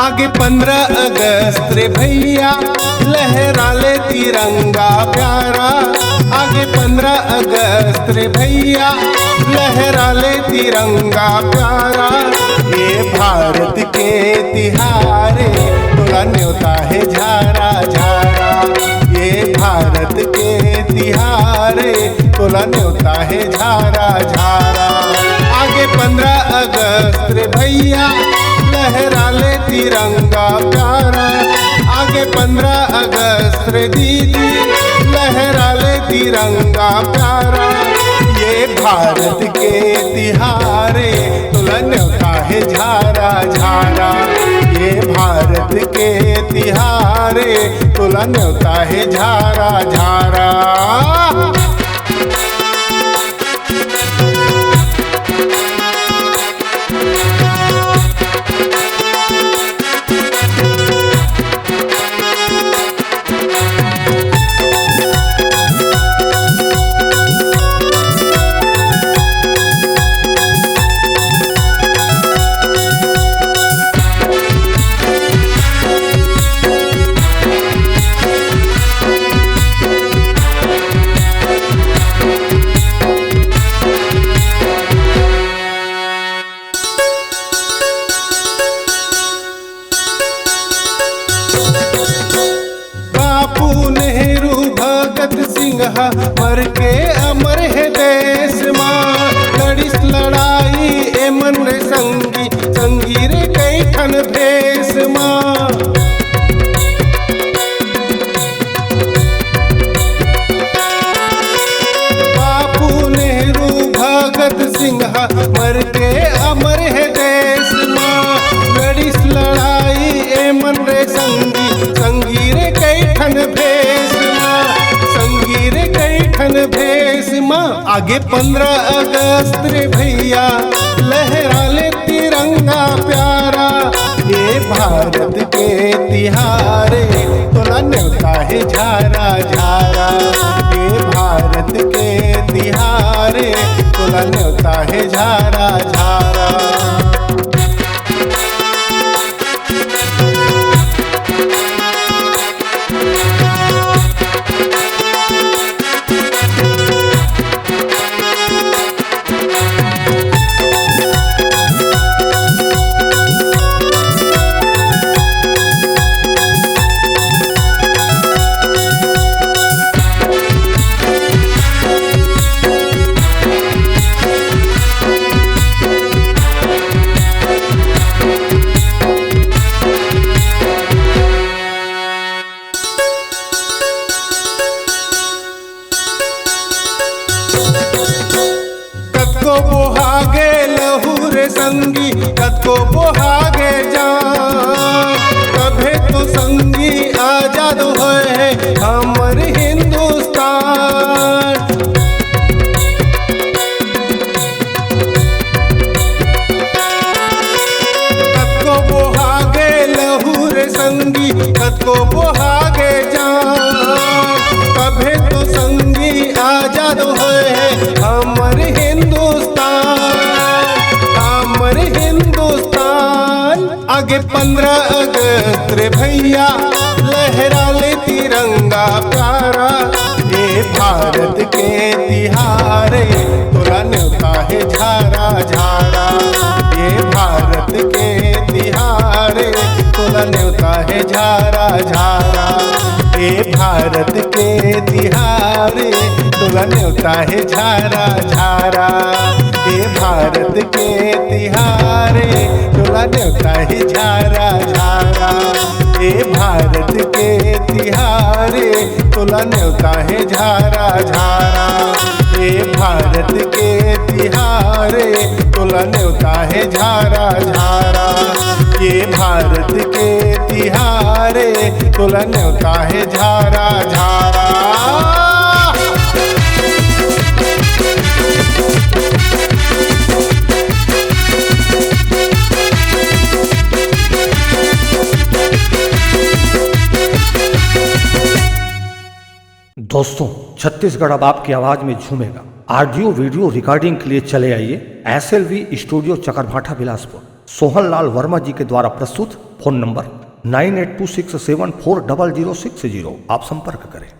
आगे 15 अगस्त रे भैया लहरा ले तिरंगा प्यारा। आगे 15 अगस्त रे भैया लहरा ले तिरंगा प्यारा। ये भारत के तिहारे तोला न्योता है झारा झारा। ये भारत के तिहारे तोला न्योता है झारा झारा। आगे 15 अगस्त रे भैया लहरा ले तिरंगा प्यारा। आगे 15 अगस्त रे दीदी लहरा ले तिरंगा प्यारा। ये भारत के तिहारे तोला न्योता है झारा झारा। ये भारत के तिहारे तोला न्योता है झारा झारा। मर के अमर है देश माँ। लड़िस लड़ाई ए मन रे संगी संगी रे कई ठन भेष माँ। बापू नेहरू भगत सिंह मर के अमर है देश माँ। लड़िस लड़ाई ए मन रे संगी संगी रे कई ठन भेष माँ। संगी रे कई ठन भेष माँ। आगे 15 अगस्त रे भैया लहरा ले तिरंगा प्यारा। ये भारत के तिहारे तोला न्योता है झारा झारा। ये भारत के तिहारे तोला न्योता है झारा झारा। कतको बोहागे लहू रे संगी कतको बोहागे जान। कभे तो संगी आजाद है हमर हिंदुस्तान। कतको बोहागे लहू रे संगी कतको बोहागे जान। कभे तो संगी आजाद है हमर हिंदुस्तान। आगे 15 अगस्त रे भैया लहरा ले तिरंगा प्यारा। ये भारत के तिहारे तोला न्योता है झारा झारा। ये भारत के तिहारे तोला न्योता है झारा झारा। ये भारत के तिहारे तोला न्योता है झारा झारा। ये भारत के तिहारे तोला न्योता है झारा झारा। ये भारत के तिहारे तोला न्योता है झारा झारा। ये भारत के तिहारे तोला न्योता है झारा झारा। ये भारत के तिहारे तोला न्योता है झारा झारा। दोस्तों, छत्तीसगढ़ अब आपकी आवाज में झूमेगा। ऑडियो वीडियो रिकॉर्डिंग के लिए चले आइए SLV स्टूडियो चकरभाठा बिलासपुर। सोहन लाल वर्मा जी के द्वारा प्रस्तुत फोन नंबर 9826740060 आप संपर्क करें।